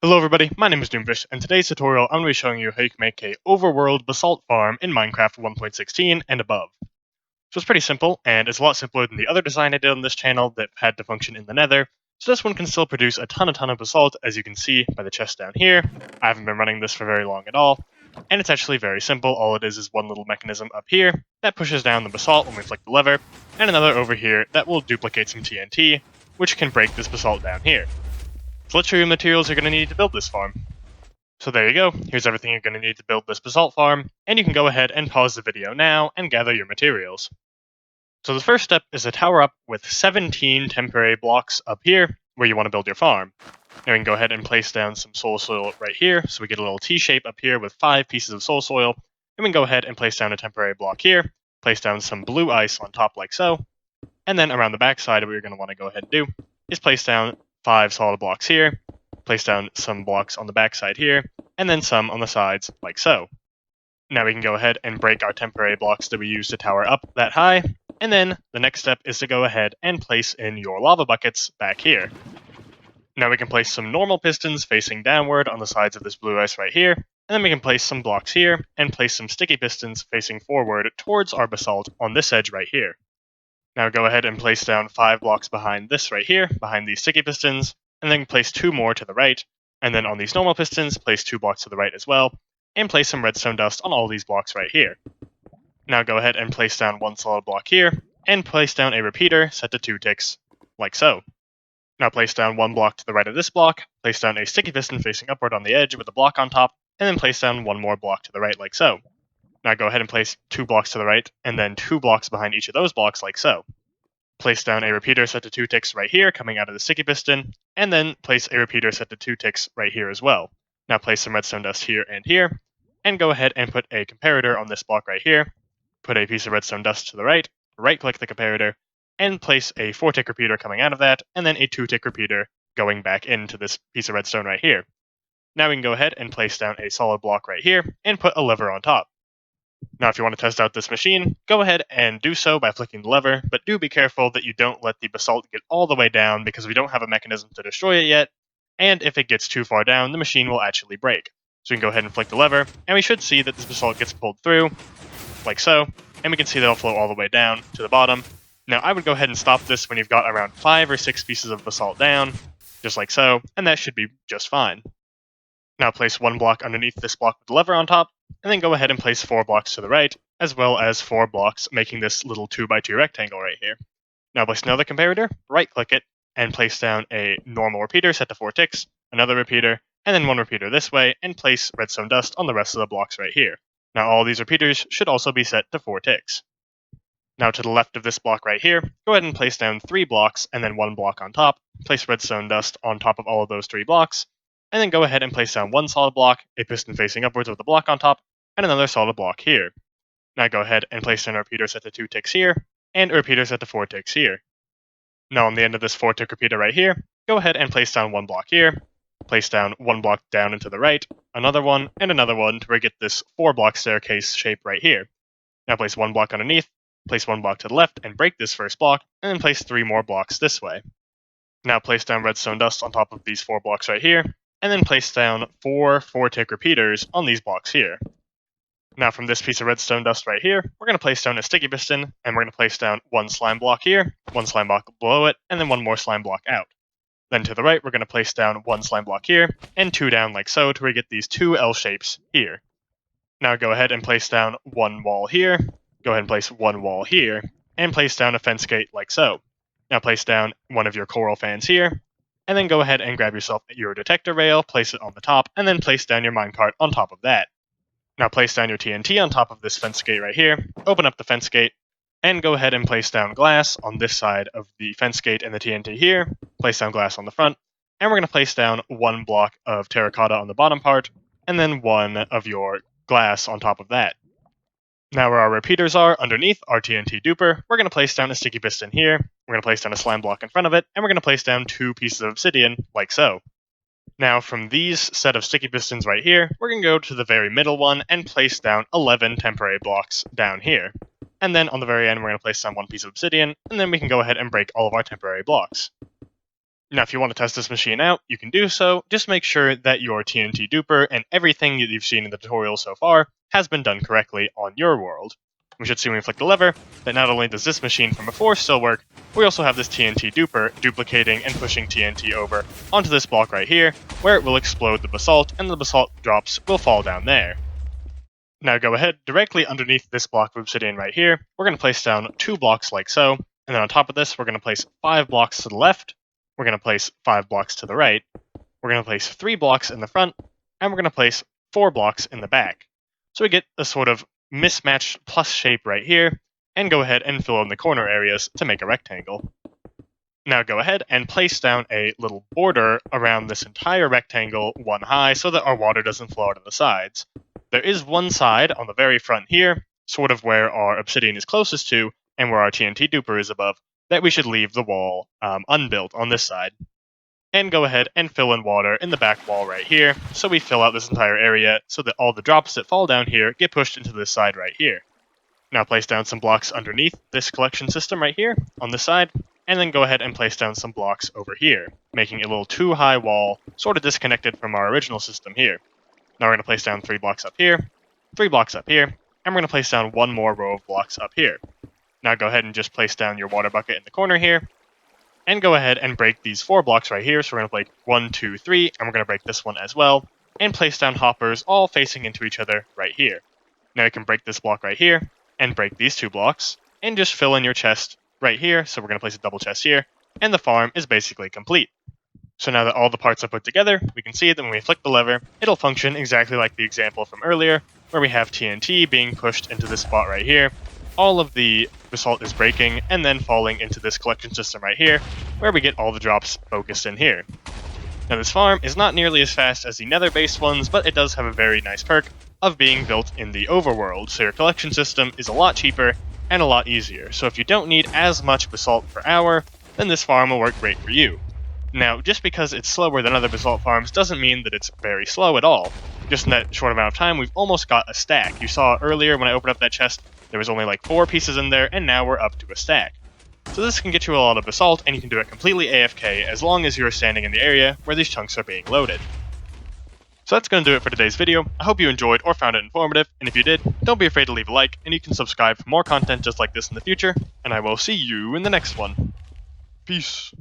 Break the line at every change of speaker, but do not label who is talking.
Hello everybody, my name is Doomfish, and today's tutorial I'm going to be showing you how you can make a Overworld Basalt farm in Minecraft 1.16 and above. So it's pretty simple, and it's a lot simpler than the other design I did on this channel that had to function in the Nether, so this one can still produce a ton of basalt, as you can see by the chest down here. I haven't been running this for very long at all, and it's actually very simple. All it is one little mechanism up here that pushes down the basalt when we flick the lever, and another over here that will duplicate some TNT, which can break this basalt down here. So let's show you the materials you're going to need to build this farm. So there you go, here's everything you're going to need to build this basalt farm, and you can go ahead and pause the video now and gather your materials. So the first step is to tower up with 17 temporary blocks up here, where you want to build your farm. Now we can go ahead and place down some soul soil right here, so we get a little T-shape up here with 5 pieces of soul soil, and we can go ahead and place down a temporary block here, place down some blue ice on top like so, and then around the back side what you're going to want to go ahead and do is place down 5 solid blocks here, place down some blocks on the back side here, and then some on the sides like so. Now we can go ahead and break our temporary blocks that we use to tower up that high, and then the next step is to go ahead and place in your lava buckets back here. Now we can place some normal pistons facing downward on the sides of this blue ice right here, and then we can place some blocks here, and place some sticky pistons facing forward towards our basalt on this edge right here. Now go ahead and place down 5 blocks behind this right here, behind these sticky pistons, and then place 2 more to the right, and then on these normal pistons, place 2 blocks to the right as well, and place some redstone dust on all these blocks right here. Now go ahead and place down 1 solid block here, and place down a repeater set to 2 ticks, like so. Now place down 1 block to the right of this block, place down a sticky piston facing upward on the edge with a block on top, and then place down 1 more block to the right like so. Now go ahead and place 2 blocks to the right, and then 2 blocks behind each of those blocks like so. Place down a repeater set to 2 ticks right here, coming out of the sticky piston, and then place a repeater set to 2 ticks right here as well. Now place some redstone dust here, and go ahead and put a comparator on this block right here. Put a piece of redstone dust to the right, right-click the comparator, and place a 4-tick repeater coming out of that, and then a 2-tick repeater going back into this piece of redstone right here. Now we can go ahead and place down a solid block right here, and put a lever on top. Now if you want to test out this machine, go ahead and do so by flicking the lever, but do be careful that you don't let the basalt get all the way down because we don't have a mechanism to destroy it yet, and if it gets too far down, the machine will actually break. So we can go ahead and flick the lever, and we should see that this basalt gets pulled through, like so, and we can see that it'll flow all the way down to the bottom. Now I would go ahead and stop this when you've got around 5 or 6 pieces of basalt down, just like so, and that should be just fine. Now place 1 block underneath this block with the lever on top, and then go ahead and place 4 blocks to the right, as well as 4 blocks making this little 2x2 rectangle right here. Now place another comparator, right-click it, and place down a normal repeater set to 4 ticks, another repeater, and then 1 repeater this way, and place redstone dust on the rest of the blocks right here. Now all these repeaters should also be set to 4 ticks. Now to the left of this block right here, go ahead and place down 3 blocks, and then 1 block on top, place redstone dust on top of all of those 3 blocks, and then go ahead and place down 1 solid block, a piston facing upwards with a block on top, and another solid block here. Now go ahead and place down a repeater set to 2 ticks here, and a repeater set to 4 ticks here. Now on the end of this 4-tick repeater right here, go ahead and place down 1 block here, place down 1 block down and to the right, another one, and another one to where we get this 4-block staircase shape right here. Now place 1 block underneath, place 1 block to the left, and break this first block, and then place 3 more blocks this way. Now place down redstone dust on top of these 4 blocks right here, and then place down 4 4-tick repeaters on these blocks here. Now from this piece of redstone dust right here, we're going to place down a sticky piston, and we're going to place down 1 slime block here, 1 slime block below it, and then 1 more slime block out. Then to the right, we're going to place down 1 slime block here, and 2 down like so to where we get these 2 L shapes here. Now go ahead and place down 1 wall here, go ahead and place 1 wall here, and place down a fence gate like so. Now place down one of your coral fans here, and then go ahead and grab yourself your detector rail, place it on the top, and then place down your minecart on top of that. Now place down your TNT on top of this fence gate right here, open up the fence gate, and go ahead and place down glass on this side of the fence gate and the TNT here, place down glass on the front, and we're going to place down 1 block of terracotta on the bottom part, and then 1 of your glass on top of that. Now where our repeaters are, underneath our TNT duper, we're going to place down a sticky piston here, we're going to place down a slime block in front of it, and we're going to place down 2 pieces of obsidian, like so. Now from these set of sticky pistons right here, we're going to go to the very middle one and place down 11 temporary blocks down here. And then on the very end, we're going to place down 1 piece of obsidian, and then we can go ahead and break all of our temporary blocks. Now, if you want to test this machine out, you can do so. Just make sure that your TNT duper and everything that you've seen in the tutorial so far has been done correctly on your world. We should see when we flick the lever that not only does this machine from before still work, we also have this TNT duper duplicating and pushing TNT over onto this block right here, where it will explode the basalt, and the basalt drops will fall down there. Now go ahead, directly underneath this block of obsidian right here, we're going to place down 2 blocks like so, and then on top of this, we're going to place 5 blocks to the left, we're going to place 5 blocks to the right, we're going to place 3 blocks in the front, and we're going to place 4 blocks in the back. So we get a sort of mismatched plus shape right here, and go ahead and fill in the corner areas to make a rectangle. Now go ahead and place down a little border around this entire rectangle 1 high so that our water doesn't flow out of the sides. There is one side on the very front here, sort of where our obsidian is closest to, and where our TNT duper is above, that we should leave the wall unbuilt on this side. And go ahead and fill in water in the back wall right here, so we fill out this entire area so that all the drops that fall down here get pushed into this side right here. Now place down some blocks underneath this collection system right here on this side, and then go ahead and place down some blocks over here, making a little too high wall, sort of disconnected from our original system here. Now we're going to place down 3 blocks up here, 3 blocks up here, and we're going to place down 1 more row of blocks up here. Now go ahead and just place down your water bucket in the corner here, and go ahead and break these 4 blocks right here. So we're going to break 1, 2, 3, and we're going to break this one as well, and place down hoppers all facing into each other right here. Now you can break this block right here, and break these 2 blocks, and just fill in your chest right here. So we're going to place a double chest here, and the farm is basically complete. So now that all the parts are put together, we can see that when we flick the lever, it'll function exactly like the example from earlier, where we have TNT being pushed into this spot right here. All of the basalt is breaking and then falling into this collection system right here, where we get all the drops focused in here. Now this farm is not nearly as fast as the nether-based ones, but it does have a very nice perk of being built in the overworld, so your collection system is a lot cheaper and a lot easier. So if you don't need as much basalt per hour, then this farm will work great for you. Now, just because it's slower than other basalt farms doesn't mean that it's very slow at all. Just in that short amount of time, we've almost got a stack. You saw earlier when I opened up that chest, there was only like 4 pieces in there, and now we're up to a stack. So this can get you a lot of basalt, and you can do it completely AFK as long as you're standing in the area where these chunks are being loaded. So that's going to do it for today's video. I hope you enjoyed or found it informative, and if you did, don't be afraid to leave a like, and you can subscribe for more content just like this in the future, and I will see you in the next one. Peace.